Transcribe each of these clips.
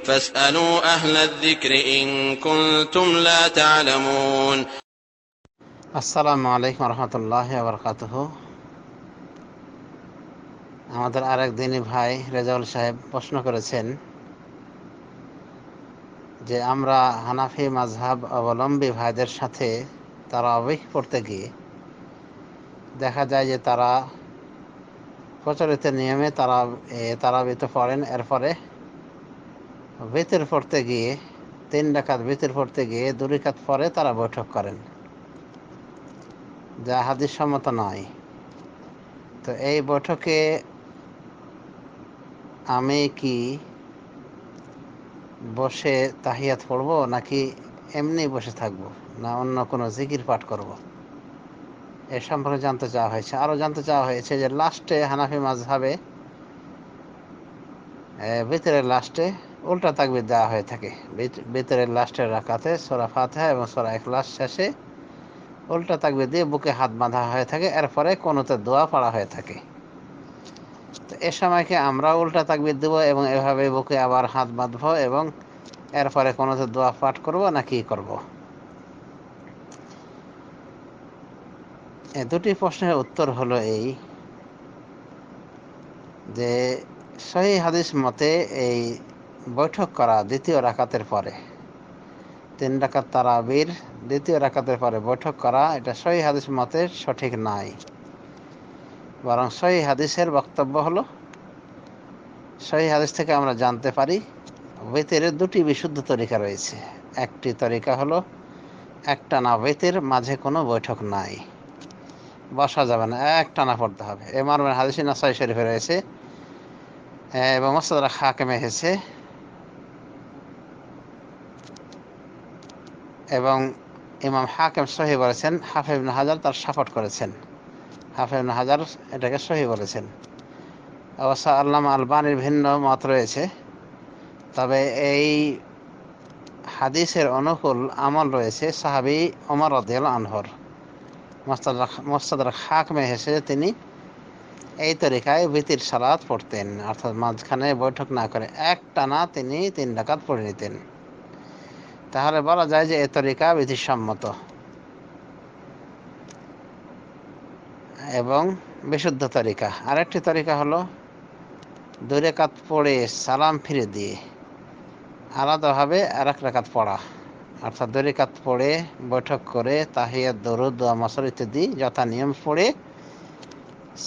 فاسألوا أهل الذكر إن كنتم لا تعلمون। আসসালামু আলাইকুম রহমতুল্লাহি ওয়া বারাকাতুহু। আমাদের আরেক দিনী ভাই রেজাউল সাহেব প্রশ্ন করেছেন যে আমরা হানাফি মাযহাব অবলম্বী ভাইদের সাথে তারাবিহ পড়তে গিয়ে দেখা যায় যে তারা প্রচলিত নিয়মে তারাবি তো পড়েন, এরপরে বিতর পড়তে গিয়ে 3 রাকাত বিতর পড়তে গিয়ে 2 রাকাত পরে তারা বৈঠক করেন, যা হাদিস সম্মত নয়। তো এই বৈঠকে আমি কি বসে তাহিয়াত পড়ব, নাকি এমনি বসে থাকব, না অন্য কোনো জিকির পাঠ করব? এ সম্পর্কে জানতে চাওয়া হয়েছে। আরও জানতে চাওয়া হয়েছে যে লাস্টে হানাফি মাযহাবে ভিতরের লাস্টে উল্টা তাকবীর দেওয়া হয়ে থাকে। ভিতরের লাস্টের রাকাতে সূরা ফাতিহা এবং সূরা ইখলাস শেষে উল্টা তাকবীর দিয়ে বুকে হাত বাঁধা হয়ে থাকে, এরপরে কুনুতের দোয়া পড়া হয়ে থাকে। তো এ সময়কে আমরা উল্টা তাকবীর দেব এবং এভাবে বুকে আবার হাত বাঁধবো এবং এরপরে কুনুতের দোয়া পাঠ করব, না কি করব? দুটি প্রশ্নের উত্তর হলো এই যে সহিহ হাদিস মতে এই বৈঠক করা দ্বিতীয় রাকাতের পরে 3 রাকাত তারাবির দ্বিতীয় রাকাতের পরে বৈঠক করা, এটা সহিহ হাদিস মতে সঠিক নাই। বরং সহিহ হাদিসের বক্তব্য হলো, সহিহ হাদিস থেকে আমরা জানতে পারি বিতরের 2টি বিশুদ্ধ তরিকা রয়েছে। একটি তরিকা হলো একটানা বিতর, মাঝে কোনো বৈঠক নাই, বসা যাবে না, একটানা পড়তে হবে। এ মর্মে হাদিস নাসাঈ শরীফে রয়েছে এবং মুস্তাদরাক হাকিমে এসেছে এবং ইমাম হাকিম সহিহ বলেছেন। হাফিজ ইবনে হাজার তার সাপোর্ট করেছেন। হাফিজ ইবনে হাজার এটাকে সহিহ বলেছেন। অবশ্য আল্লামা আলবানীর ভিন্ন মত রয়েছে, তবে এই হাদিসের অনুকূল আমল রয়েছে সাহাবী ওমর রাদিয়াল্লাহু আনহুর। মুস্তাদরাক হাকিমে এসেছে তিনি এই তরিকায় বিতির সালাত পড়তেন, অর্থাৎ মাঝখানে বৈঠক না করে একটানা তিনি 3 রাকাত পড়ে নিতেন। তাহলে বলা যায় যে এ তরিকা বিধিসম্মত এবং বিশুদ্ধ তরিকা। আরেকটি তরিকা হলো 2 রাকাত পড়ে সালাম ফিরে দিয়ে আলাদাভাবে আরেক রাকাত পড়া, অর্থাৎ 2 রাকাত পড়ে বৈঠক করে তাহিয়াত, দরুদ, দোয়া, মাসর ইত্যাদি যথা নিয়ম পড়ে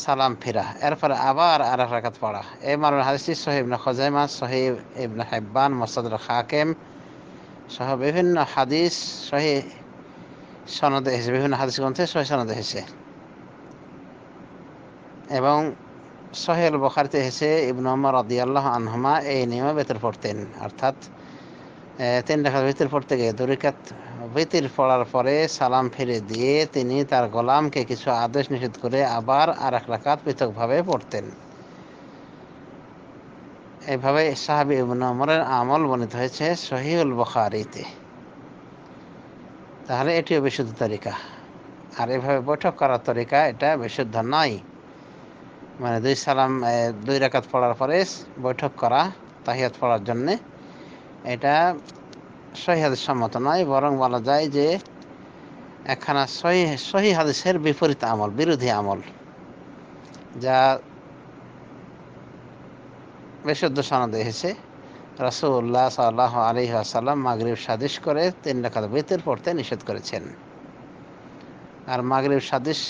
সালাম ফিরা, এরপরে আবার আরেক রাকাত পড়া। এই মর্মে হাদিসটি সহিহ ইবনে খুজাইমা, সহিহ ইবনে হিব্বান, মুস্তাদরাক হাকিম সহ বিভিন্ন হাদিস সহিহ সনদে এসেছে, বিভিন্ন হাদিস গ্রন্থে সহিহ সনদে এসেছে এবং সহিহ আল বুখারীতে এসেছে ইবনে ওমর রাদিয়াল্লাহু আনহুমা এই নিয়মে বিতর পড়তেন, অর্থাৎ 3 রাকাত বিতর পড়তে গিয়ে 2 রাকাত বিতর পড়ার পরে সালাম ফিরে দিয়ে তিনি তার গোলামকে কিছু আদেশ নিষেধ করে আবার আরেক রাকাত পৃথকভাবে পড়তেন। এইভাবে সাহাবী ইবনে ওমরের আমল বর্ণিত হয়েছে সহিহুল বুখারীতে। তাহলে এটিও বিশুদ্ধ তরিকা। আর এভাবে বৈঠক করার তরিকা এটা বিশুদ্ধ নয়। মানে 2 রাকাত পড়ার পরে বৈঠক করা তাহিয়াত পড়ার জন্যে, এটা সহিহ হাদিস সম্মত নয়। বরং বলা যায় যে একখানা সহিহ হাদিসের বিপরীত আমল, বিরোধী আমল, যা বিশুদ্ধ সনদে এসেছে। রাসূলুল্লাহ সাল্লাল্লাহু আলাইহি ওয়াসাল্লাম মাগরিব সাদিশ করে 3 রাকাত বিতর পড়তে নিষেধ করেছেন। আর মাগরিব সাদিশ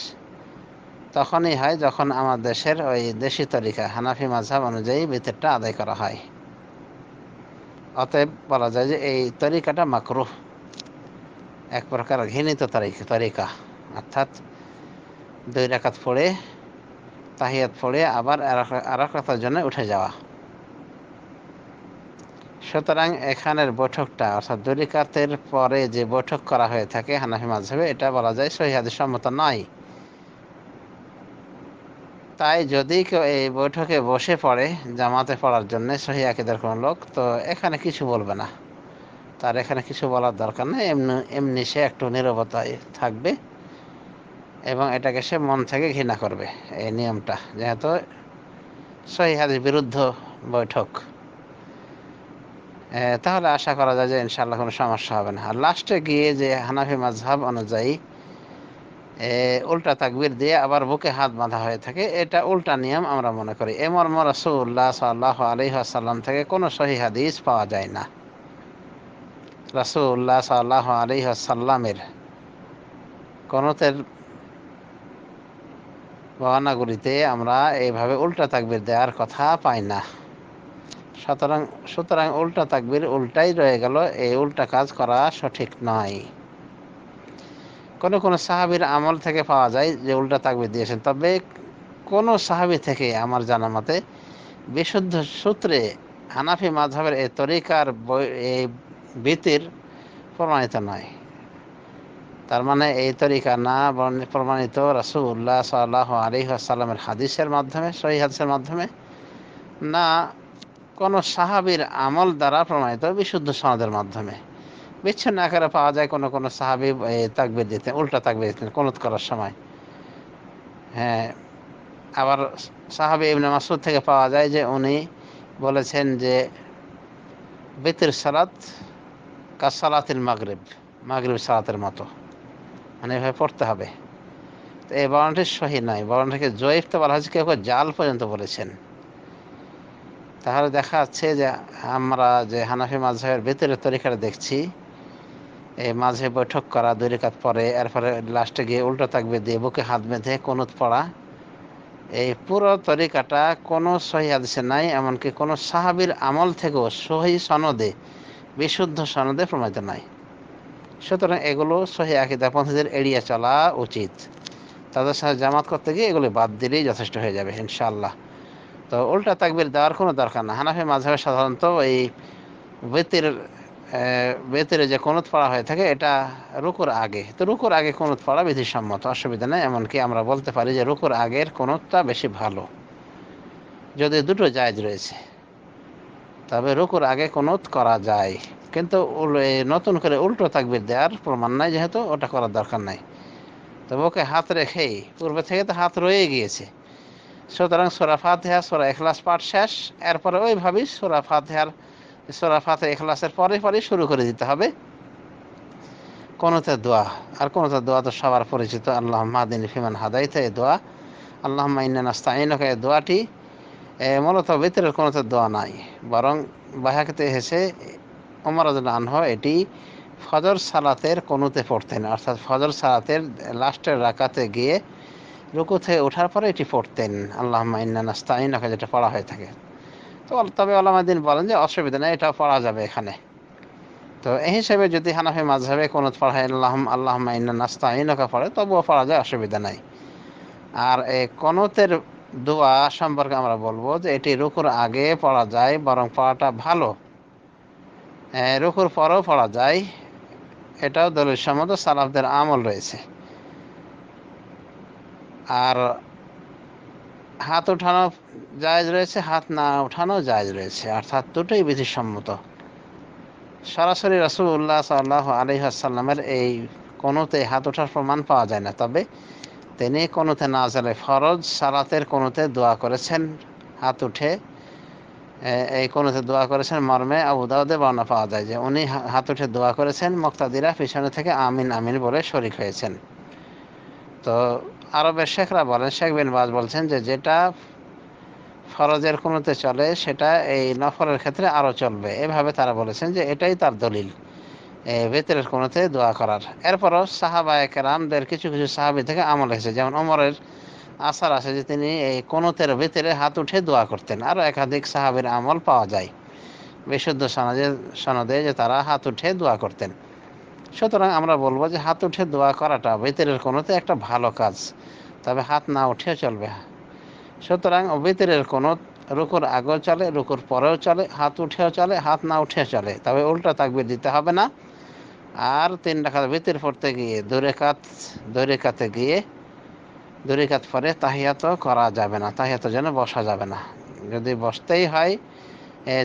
তখনই হয় যখন আমার দেশের ওই দেশি তরিকা হানাফি মাযহাব অনুযায়ী বিতরটা আদায় করা হয়। অতএব বলা যায় যে এই তরিকাটা মাকরুহ, এক প্রকার ঘৃণিত তরিকা, অর্থাৎ 2 রাকাত পড়ে তাহিয়াত পড়ে আবার আরেক রাকাতের জন্য উঠে যাওয়া। সুতরাং এখানের বৈঠকটা, অর্থাৎ 2 রাকাতের পরে যে বৈঠক করা হয়ে থাকে হানাফি মাযহাবে, এটা বলা যায় সহিহ হাদিস সম্মত নয়। তাই যদি কেউ এই বৈঠকে বসে পড়ে জামাতে পড়ার জন্য সহিহ আকীদার কোনো লোক, তো এখানে কিছু বলবে না, তার এখানে কিছু বলার দরকার নেই। এমনি সে একটু নীরবতায় থাকবে এবং এটাকে সে মন থেকে ঘৃণা করবে, এই নিয়মটা, যেহেতু সহিহ হাদিস বিরুদ্ধ বৈঠক। তাহলে আশা করা যায় যে ইনশাআল্লাহ কোনো সমস্যা হবে না। আর লাস্টে গিয়ে যে হানাফি মাযহাব অনুযায়ী উল্টা তাকবীর দিয়ে আবার বুকে হাত বাঁধা হয়ে থাকে, এটা উল্টা নিয়ম আমরা মনে করি। এ মর্মে রাসূলুল্লাহ সাল্লাল্লাহু আলাইহি ওয়াসাল্লাম থেকে কোনো সহিহ হাদিস পাওয়া যায় না। রাসূলুল্লাহ সাল্লাল্লাহু আলাইহি ওয়াসাল্লামের কুনুতের বর্ণনাগুলিতে আমরা এইভাবে উল্টা তাকবীর দেওয়ার কথা পাই না। সুতরাং সুতরাং উল্টা তাকবীর উল্টাই রয়ে গেল, এই উল্টা কাজ করা সঠিক নয়। কোনো সাহাবীর আমল থেকে পাওয়া যায় যে উল্টা তাকবীর দিয়েছেন, তবে কোনো সাহাবী থেকে আমার জানা মতে বিশুদ্ধ সূত্রে হানাফি মাযহাবের এই তরিকার এই ভিত্তির প্রমাণিত নয়। তার মানে এই তরিকা না প্রমাণিত রাসূলুল্লাহ সাল্লাল্লাহু আলাইহি ওয়াসাল্লামের হাদিসের মাধ্যমে, সহিহ হাদিসের মাধ্যমে, না কোনো সাহাবীর আমল দ্বারা প্রমাণিত বিশুদ্ধ সনদের মাধ্যমে। বিচ্ছিন্ন আকারে পাওয়া যায় কোনো সাহাবী তাকবীর দিতেন, উল্টা তাকবীর দিতেন কুনুত করার সময়। হ্যাঁ, আবার সাহাবী ইবনে মাসউদ থেকে পাওয়া যায় যে উনি বলেছেন যে বিতর সালাত কাসালাতিল মাগরিব, মাগরিব সালাতের মতো, মানে এভাবে পড়তে হবে। তো এই বর্ণনাটি সহিহ নয়, বর্ণনাটিকে জয়ীফ তো বলা হয়েছে, কেউ কেউ জাল পর্যন্ত বলেছেন। তাহলে দেখা যাচ্ছে যে আমরা যে হানাফি মাযহাবের ভিতরের তরিকাটা দেখছি, এই মাঝে বৈঠক করা, 2 রাকাত পরে এরপরে লাস্টে গিয়ে উল্টো তাকবীর দিয়ে বুকে হাত বেঁধে কুনুত পড়া, এই পুরো তরিকাটা কোনো সহিহ হাদিসে নাই, এমনকি কোনো সাহাবীর আমল থেকেও সহিহ সনদে, বিশুদ্ধ সনদে প্রমাণিত নাই। সুতরাং এগুলো সহিহ আকীদাপন্থীদের এড়িয়ে চলা উচিত। তাদের সাথে জামাত করতে গিয়ে এগুলো বাদ দিলেই যথেষ্ট হয়ে যাবে ইনশাআল্লাহ। তো উল্টা তাকবীর দেওয়ার কোনো দরকার না। হানাফি মাযহাবে সাধারণত এই বেতের যে কুনুত পড়া হয়ে থাকে এটা রুকুর আগে, তো রুকুর আগে কুনুত পড়া বিধিসম্মত, অসুবিধা নেই। এমনকি আমরা বলতে পারি যে রুকুর আগের কুনুতটা বেশি ভালো, যদি দুটো জায়েজ রয়েছে। তবে রুকুর আগে কুনুত করা যায়, কিন্তু নতুন করে উল্টো তাকবীর দেওয়ার প্রমাণ নাই, যেহেতু ওটা করার দরকার নাই। তো ওকে হাত রেখেই, পূর্বে থেকে তো হাত রয়ে গিয়েছে, সুতরাং সূরা ফাতিহা, সূরা ইখলাস পাঠ শেষ, এরপরে ওইভাবেই সূরা ফাতিহা ইখলাসের পরে শুরু করে দিতে হবে কুনুতের দোয়া। আর কুনুতের দোয়া তো সবার পরিচিত, আল্লাহুম্মা হদিনি ফিমান হাদাইতা, এই দোয়া। আল্লাহুম্মা ইন্না নাস্তাঈনুকা, এই দোয়াটি মূলত ভিতরের কুনুতের দোয়া নাই, বরং বাইহাকিতে এসেছে ওমর রাদিয়াল্লাহু আনহু এটি ফজর সালাতের কুনুতে পড়তেন, অর্থাৎ ফজর সালাতের লাস্টের রাকাতে গিয়ে রুকু থেকে ওঠার পরে এটি পড়তেন, আল্লাহুম্মা ইন্না নাস্তাঈনুকা, যেটা পড়া হয়ে থাকে। তো তবে উলামায়ে বলেন যে অসুবিধা নেই, এটাও পড়া যাবে এখানে। তো এই হিসেবে যদি হানাফি মাযহাবে কুনুত পড়া হয় আল্লাহুম্মা ইন্না নাস্তাঈনুকা পড়ে, তবুও পড়া যায়, অসুবিধা নাই। আর এই কুনুতের দোয়া সম্পর্কে আমরা বলবো যে এটি রুকুর আগে পড়া যায়, বরং পড়াটা ভালো। রুকুর পরেও পড়া যায়, এটাও দলিল সম্মত, সালাফদের আমল রয়েছে। আর হাত উঠানো জায়েজ রয়েছে, হাত না উঠানো জায়েজ রয়েছে, অর্থাৎ দুটোই বিধিসম্মত। সরাসরি রাসূলুল্লাহ সাল্লাল্লাহু আলাইহি ওয়াসাল্লামের এই কুনুতে হাত ওঠার প্রমাণ পাওয়া যায় না, তবে তিনি কুনুতে নাযিলে ফরজ সালাতের কুনুতে দোয়া করেছেন হাত উঠে। এই কুনুতে দোয়া করেছেন মর্মে আবু দাউদে বর্ণনা পাওয়া যায় যে উনি হাত উঠে দোয়া করেছেন, মুক্তাদিরা পিছনে থেকে আমিন আমিন বলে শরীক হয়েছেন। তো আরবের শেখরা বলেন, শেখ বিন বাজ বলছেন যে যেটা ফরজের কুনুতে চলে সেটা এই নফলের ক্ষেত্রে আরও চলবে, এভাবে তারা বলেছেন যে এটাই তার দলিল ভিতরের কুনুতে দোয়া করার। এরপরও সাহাবায়ে কেরামদের কিছু সাহাবী থেকে আমল এসেছে, যেমন ওমরের আসার আছে যে তিনি এই কুনুতের ভিতরে হাত উঠে দোয়া করতেন। আরও একাধিক সাহাবীর আমল পাওয়া যায় বিশুদ্ধ সনদে যে তারা হাত উঠে দোয়া করতেন। সুতরাং আমরা বলবো যে হাত উঠে দোয়া করাটা ভিতরের কুনুতে একটা ভালো কাজ, তবে হাত না উঠেও চলবে। সুতরাং ভিতরের কুনুত রুকুর আগেও চলে, রুকুর পরেও চলে, হাত উঠেও চলে, হাত না উঠেও চলে, তবে উল্টা তাকবীর দিতে হবে না। আর 3 রাকাত ভিতর পড়তে গিয়ে 2 রাকাতে গিয়ে 2 রাকাত পরে তাহিয়াতও করা যাবে না, তাহিয়াতের জন্য বসা যাবে না। যদি বসতেই হয়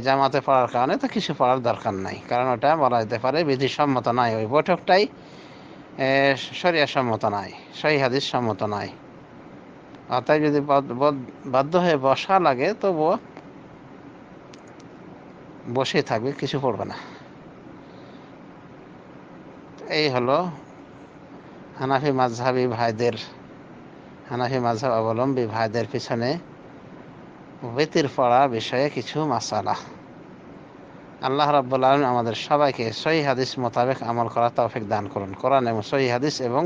জামাতে পড়ার কারণে, তো কিছু পড়ার দরকার নাই, কারণ ওটা বলা যেতে পারে বিধিসম্মত নয়, ওই বৈঠকটাই শরিয়া সম্মত নয়, সহিহ হাদিস সম্মত নয়। অতএব যদি বাধ্য হয়ে বসা লাগে, তবুও বসে থাকবে, কিছু পড়বে না। এই হলো হানাফি মাযহাব অবলম্বী ভাইদের পিছনে ওয়াতির পড়া বিষয়ে কিছু মাসালা। আল্লাহ রাব্বুল আলামিন আমাদের সবাইকে সহিহ হাদিস মোতাবেক আমল করার তৌফিক দান করুন। কোরআন এবং সহিহ হাদিস এবং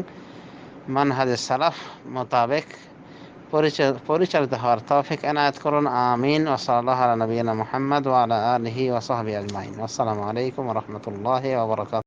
মানহাজে সালাফ মোতাবেক পরিচালিত হওয়ার তৌফিক এনায়েত করুন। আমিন। ওয়া সাল্লাল্লাহু আলা নবিয়িনা মুহাম্মদ ওয়া আলা আলিহি ওয়া সাহবিহি আজমাইন। আসসালামু আলাইকুম ওয়া রাহমাতুল্লাহি ওয়া বারাকাতুহু।